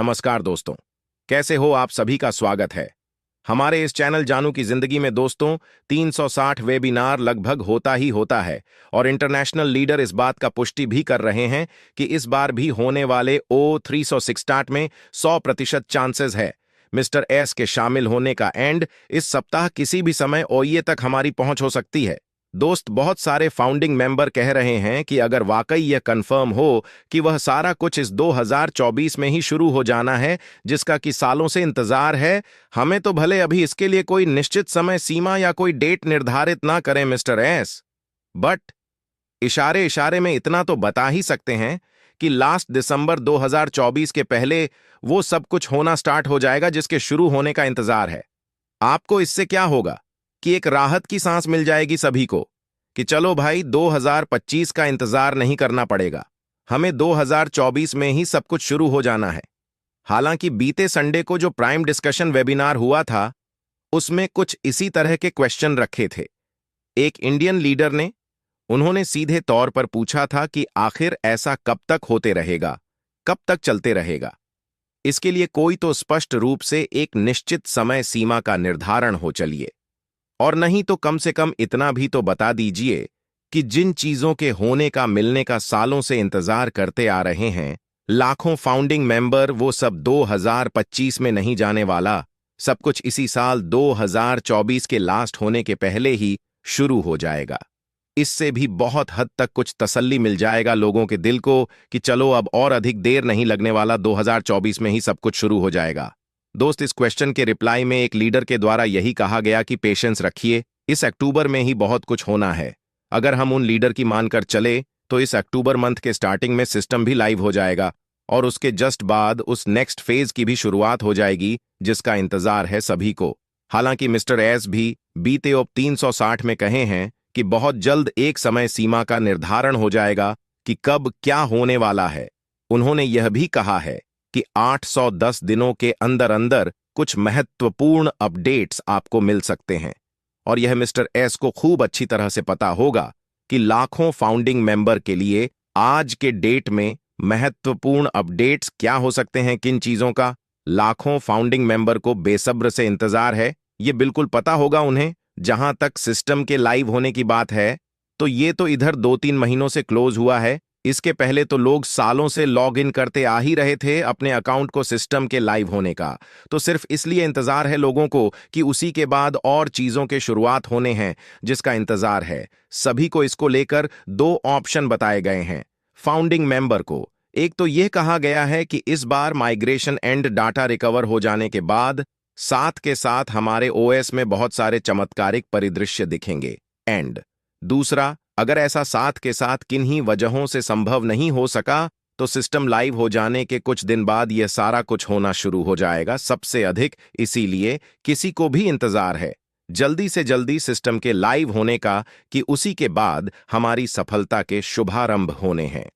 नमस्कार दोस्तों, कैसे हो आप सभी का स्वागत है हमारे इस चैनल जानू की जिंदगी में। दोस्तों, 360 वेबिनार लगभग होता ही होता है और इंटरनेशनल लीडर इस बात का पुष्टि भी कर रहे हैं कि इस बार भी होने वाले ओ 360 में 100% चांसेस है मिस्टर एस के शामिल होने का। एंड इस सप्ताह किसी भी समय ओईए तक हमारी पहुंच हो सकती है। दोस्त, बहुत सारे फाउंडिंग मेंबर कह रहे हैं कि अगर वाकई यह कंफर्म हो कि वह सारा कुछ इस 2024 में ही शुरू हो जाना है जिसका कि सालों से इंतजार है, हमें तो भले अभी इसके लिए कोई निश्चित समय सीमा या कोई डेट निर्धारित ना करें मिस्टर एस, बट इशारे इशारे में इतना तो बता ही सकते हैं कि लास्ट दिसंबर 2024 के पहले वो सब कुछ होना स्टार्ट हो जाएगा जिसके शुरू होने का इंतजार है। आपको इससे क्या होगा कि एक राहत की सांस मिल जाएगी सभी को कि चलो भाई 2025 का इंतजार नहीं करना पड़ेगा, हमें 2024 में ही सब कुछ शुरू हो जाना है। हालांकि बीते संडे को जो प्राइम डिस्कशन वेबिनार हुआ था उसमें कुछ इसी तरह के क्वेश्चन रखे थे। एक इंडियन लीडर ने उन्होंने सीधे तौर पर पूछा था कि आखिर ऐसा कब तक होते रहेगा, कब तक चलते रहेगा। इसके लिए कोई तो स्पष्ट रूप से एक निश्चित समय सीमा का निर्धारण हो चलिए, और नहीं तो कम से कम इतना भी तो बता दीजिए कि जिन चीजों के होने का मिलने का सालों से इंतजार करते आ रहे हैं लाखों फाउंडिंग मेंबर, वो सब 2025 में नहीं जाने वाला। सब कुछ इसी साल 2024 के लास्ट होने के पहले ही शुरू हो जाएगा। इससे भी बहुत हद तक कुछ तसल्ली मिल जाएगा लोगों के दिल को कि चलो अब और अधिक देर नहीं लगने वाला, 2024 में ही सब कुछ शुरू हो जाएगा। दोस्त, इस क्वेश्चन के रिप्लाई में एक लीडर के द्वारा यही कहा गया कि पेशेंस रखिए, इस अक्टूबर में ही बहुत कुछ होना है। अगर हम उन लीडर की मानकर चले तो इस अक्टूबर मंथ के स्टार्टिंग में सिस्टम भी लाइव हो जाएगा और उसके जस्ट बाद उस नेक्स्ट फेज की भी शुरुआत हो जाएगी जिसका इंतजार है सभी को। हालांकि मिस्टर एस भी बीते ओप 360 में कहे हैं कि बहुत जल्द एक समय सीमा का निर्धारण हो जाएगा कि कब क्या होने वाला है। उन्होंने यह भी कहा है कि 810 दिनों के अंदर अंदर कुछ महत्वपूर्ण अपडेट्स आपको मिल सकते हैं, और यह मिस्टर एस को खूब अच्छी तरह से पता होगा कि लाखों फाउंडिंग मेंबर के लिए आज के डेट में महत्वपूर्ण अपडेट्स क्या हो सकते हैं, किन चीजों का लाखों फाउंडिंग मेंबर को बेसब्र से इंतजार है। ये बिल्कुल पता होगा उन्हें। जहां तक सिस्टम के लाइव होने की बात है तो ये तो इधर 2-3 महीनों से क्लोज हुआ है। इसके पहले तो लोग सालों से लॉग इन करते आ ही रहे थे अपने अकाउंट को सिस्टम के लाइव होने का, तो सिर्फ इसलिए इंतजार है लोगों को कि उसी के बाद और चीजों के शुरुआत होने हैं जिसका इंतजार है। सभी को इसको लेकर दो ऑप्शन बताए गए हैं फाउंडिंग मेंबर को। एक तो यह कहा गया है कि इस बार माइग्रेशन एंड डाटा रिकवर हो जाने के बाद साथ के साथ हमारे ओएस में बहुत सारे चमत्कारिक परिदृश्य दिखेंगे। एंड दूसरा, अगर ऐसा साथ के साथ किन्हीं वजहों से संभव नहीं हो सका तो सिस्टम लाइव हो जाने के कुछ दिन बाद यह सारा कुछ होना शुरू हो जाएगा सबसे अधिक। इसीलिए किसी को भी इंतजार है जल्दी से जल्दी सिस्टम के लाइव होने का कि उसी के बाद हमारी सफलता के शुभारंभ होने हैं।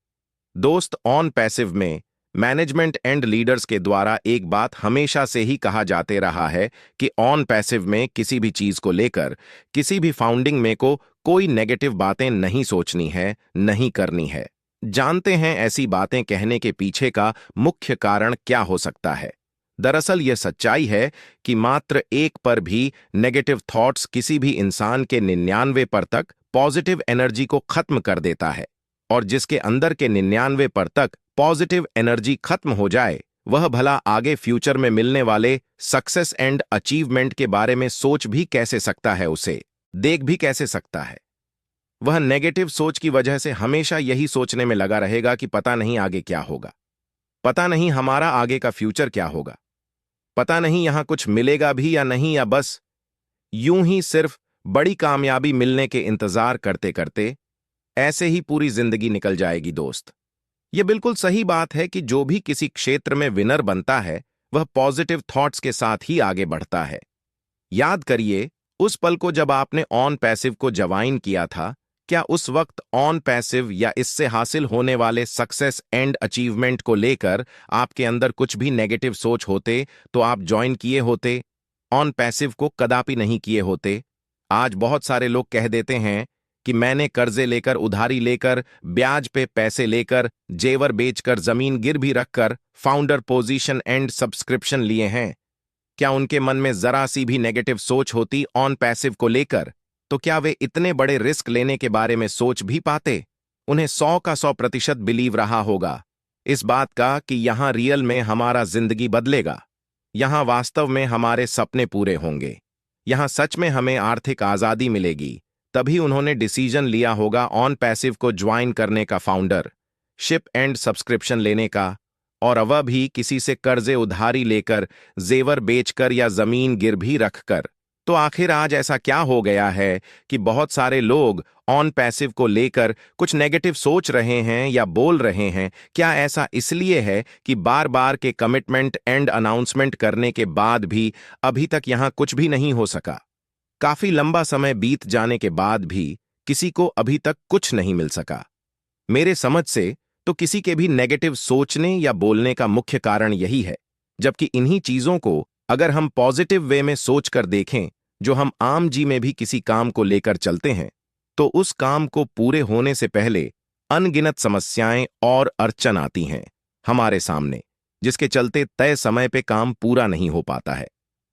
दोस्त, ऑन पैसिव में मैनेजमेंट एंड लीडर्स के द्वारा एक बात हमेशा से ही कहा जाते रहा है कि ऑन पैसिव में किसी भी चीज को लेकर किसी भी फाउंडिंग में को कोई नेगेटिव बातें नहीं सोचनी है, नहीं करनी है। जानते हैं ऐसी बातें कहने के पीछे का मुख्य कारण क्या हो सकता है? दरअसल यह सच्चाई है कि मात्र एक पर भी नेगेटिव थॉट्स किसी भी इंसान के 99 पर तक पॉजिटिव एनर्जी को खत्म कर देता है, और जिसके अंदर के 99 पर तक पॉजिटिव एनर्जी खत्म हो जाए वह भला आगे फ्यूचर में मिलने वाले सक्सेस एंड अचीवमेंट के बारे में सोच भी कैसे सकता है, उसे देख भी कैसे सकता है। वह नेगेटिव सोच की वजह से हमेशा यही सोचने में लगा रहेगा कि पता नहीं आगे क्या होगा, पता नहीं हमारा आगे का फ्यूचर क्या होगा, पता नहीं यहां कुछ मिलेगा भी या नहीं, या बस यूं ही सिर्फ बड़ी कामयाबी मिलने के इंतजार करते करते ऐसे ही पूरी जिंदगी निकल जाएगी। दोस्त, यह बिल्कुल सही बात है कि जो भी किसी क्षेत्र में विनर बनता है वह पॉजिटिव थॉट्स के साथ ही आगे बढ़ता है। याद करिए उस पल को जब आपने ऑन पैसिव को ज्वाइन किया था। क्या उस वक्त ऑन पैसिव या इससे हासिल होने वाले सक्सेस एंड अचीवमेंट को लेकर आपके अंदर कुछ भी नेगेटिव सोच होते तो आप ज्वाइन किए होते? ऑन पैसिव को कदापि नहीं किए होते। आज बहुत सारे लोग कह देते हैं कि मैंने कर्जे लेकर, उधारी लेकर, ब्याज पे पैसे लेकर, जेवर बेचकर, जमीन गिर भी रखकर फाउंडर पोजीशन एंड सब्सक्रिप्शन लिए हैं? क्या उनके मन में जरा सी भी नेगेटिव सोच होती ऑन पैसिव को लेकर, तो क्या वे इतने बड़े रिस्क लेने के बारे में सोच भी पाते? उन्हें 100% बिलीव रहा होगा इस बात का कि यहां रियल में हमारा जिंदगी बदलेगा, यहां वास्तव में हमारे सपने पूरे होंगे, यहां सच में हमें आर्थिक आजादी मिलेगी। तभी उन्होंने डिसीजन लिया होगा ऑन पैसिव को ज्वाइन करने का, फाउंडर शिप एंड सब्सक्रिप्शन लेने का, और वह भी किसी से कर्जे उधारी लेकर, जेवर बेचकर या जमीन गिर भी रखकर। तो आखिर आज ऐसा क्या हो गया है कि बहुत सारे लोग ऑन पैसिव को लेकर कुछ नेगेटिव सोच रहे हैं या बोल रहे हैं? क्या ऐसा इसलिए है कि बार बार के कमिटमेंट एंड अनाउंसमेंट करने के बाद भी अभी तक यहां कुछ भी नहीं हो सका? काफी लंबा समय बीत जाने के बाद भी किसी को अभी तक कुछ नहीं मिल सका। मेरे समझ से तो किसी के भी नेगेटिव सोचने या बोलने का मुख्य कारण यही है, जबकि इन्हीं चीजों को अगर हम पॉजिटिव वे में सोचकर देखें, जो हम आम जी में भी किसी काम को लेकर चलते हैं, तो उस काम को पूरे होने से पहले अनगिनत समस्याएं और अड़चन आती हैं हमारे सामने, जिसके चलते तय समय पे काम पूरा नहीं हो पाता है।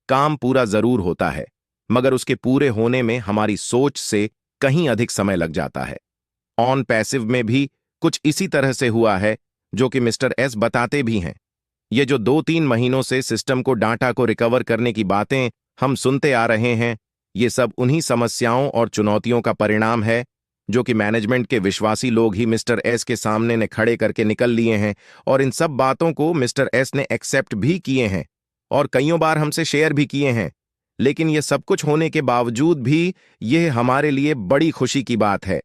काम पूरा जरूर होता है, मगर उसके पूरे होने में हमारी सोच से कहीं अधिक समय लग जाता है। ऑन पैसिव में भी कुछ इसी तरह से हुआ है, जो कि मिस्टर एस बताते भी हैं। ये जो 2-3 महीनों से सिस्टम को, डाटा को रिकवर करने की बातें हम सुनते आ रहे हैं, ये सब उन्हीं समस्याओं और चुनौतियों का परिणाम है जो कि मैनेजमेंट के विश्वासी लोग ही मिस्टर एस के सामने ने खड़े करके निकल लिए हैं, और इन सब बातों को मिस्टर एस ने एक्सेप्ट भी किए हैं और कईयों बार हमसे शेयर भी किए हैं। लेकिन ये सब कुछ होने के बावजूद भी यह हमारे लिए बड़ी खुशी की बात है।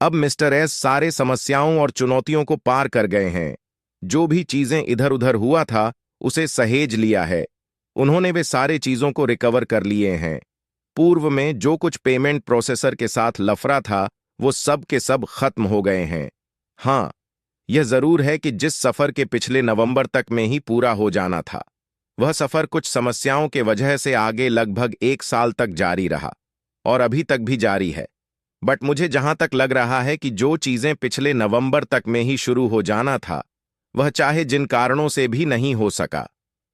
अब मिस्टर एस सारे समस्याओं और चुनौतियों को पार कर गए हैं। जो भी चीजें इधर उधर हुआ था उसे सहेज लिया है। उन्होंने वे सारे चीजों को रिकवर कर लिए हैं। पूर्व में जो कुछ पेमेंट प्रोसेसर के साथ लफड़ा था वो सब के सब खत्म हो गए हैं। हाँ, यह जरूर है कि जिस सफर के पिछले नवंबर तक में ही पूरा हो जाना था, वह सफर कुछ समस्याओं के वजह से आगे लगभग 1 साल तक जारी रहा और अभी तक भी जारी है। बट मुझे जहां तक लग रहा है कि जो चीजें पिछले नवंबर तक में ही शुरू हो जाना था, वह चाहे जिन कारणों से भी नहीं हो सका,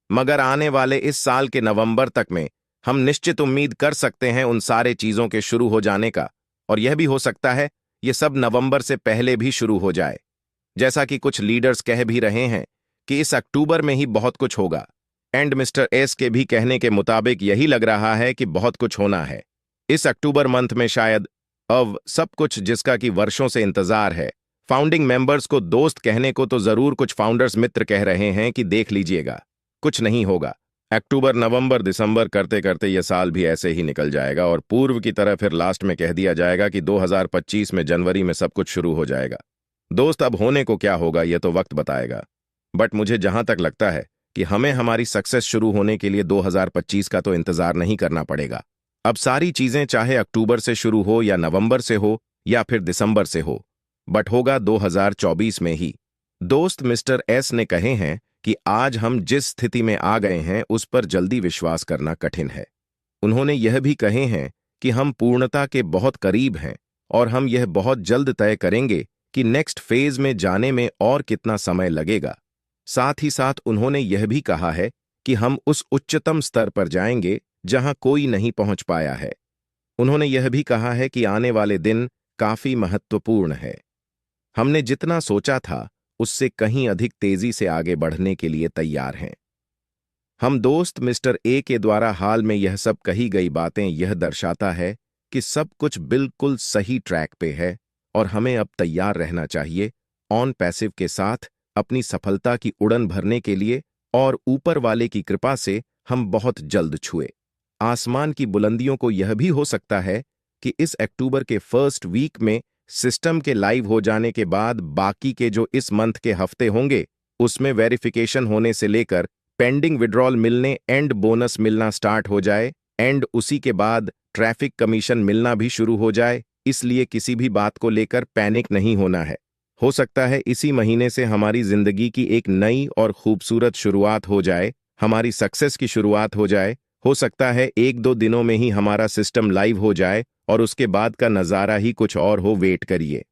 मगर आने वाले इस साल के नवंबर तक में हम निश्चित उम्मीद कर सकते हैं उन सारे चीजों के शुरू हो जाने का। और यह भी हो सकता है ये सब नवंबर से पहले भी शुरू हो जाए, जैसा कि कुछ लीडर्स कह भी रहे हैं कि इस अक्टूबर में ही बहुत कुछ होगा। एंड मिस्टर एस के भी कहने के मुताबिक यही लग रहा है कि बहुत कुछ होना है इस अक्टूबर मंथ में, शायद अब सब कुछ जिसका कि वर्षों से इंतजार है। फाउंडिंग मेंबर्स को दोस्त कहने को तो जरूर कुछ फाउंडर्स मित्र कह रहे हैं कि देख लीजिएगा, कुछ नहीं होगा। अक्टूबर, नवंबर, दिसंबर करते करते यह साल भी ऐसे ही निकल जाएगा और पूर्व की तरह फिर लास्ट में कह दिया जाएगा कि 2025 में जनवरी में सब कुछ शुरू हो जाएगा। दोस्त, अब होने को क्या होगा यह तो वक्त बताएगा, बट मुझे जहां तक लगता है कि हमें हमारी सक्सेस शुरू होने के लिए 2025 का तो इंतजार नहीं करना पड़ेगा। अब सारी चीजें चाहे अक्टूबर से शुरू हो या नवंबर से हो या फिर दिसंबर से हो, बट होगा 2024 में ही। दोस्त, मिस्टर एस ने कहे हैं कि आज हम जिस स्थिति में आ गए हैं उस पर जल्दी विश्वास करना कठिन है। उन्होंने यह भी कहे हैं कि हम पूर्णता के बहुत करीब हैं और हम यह बहुत जल्द तय करेंगे कि नेक्स्ट फेज में जाने में और कितना समय लगेगा। साथ ही साथ उन्होंने यह भी कहा है कि हम उस उच्चतम स्तर पर जाएंगे जहां कोई नहीं पहुंच पाया है। उन्होंने यह भी कहा है कि आने वाले दिन काफी महत्वपूर्ण है। हमने जितना सोचा था उससे कहीं अधिक तेजी से आगे बढ़ने के लिए तैयार हैं। हम दोस्त मिस्टर ए के द्वारा हाल में यह सब कही गई बातें यह दर्शाता है कि सब कुछ बिल्कुल सही ट्रैक पे है और हमें अब तैयार रहना चाहिए ऑन पैसिव के साथ अपनी सफलता की उड़न भरने के लिए, और ऊपर वाले की कृपा से हम बहुत जल्द छुए आसमान की बुलंदियों को। यह भी हो सकता है कि इस अक्टूबर के फर्स्ट वीक में सिस्टम के लाइव हो जाने के बाद बाकी के जो इस मंथ के हफ्ते होंगे उसमें वेरिफिकेशन होने से लेकर पेंडिंग विड्रॉल मिलने, एंड बोनस मिलना स्टार्ट हो जाए, एंड उसी के बाद ट्रैफिक कमीशन मिलना भी शुरू हो जाए। इसलिए किसी भी बात को लेकर पैनिक नहीं होना है। हो सकता है इसी महीने से हमारी जिंदगी की एक नई और खूबसूरत शुरुआत हो जाए, हमारी सक्सेस की शुरुआत हो जाए। हो सकता है 1-2 दिनों में ही हमारा सिस्टम लाइव हो जाए और उसके बाद का नजारा ही कुछ और हो। वेट करिए।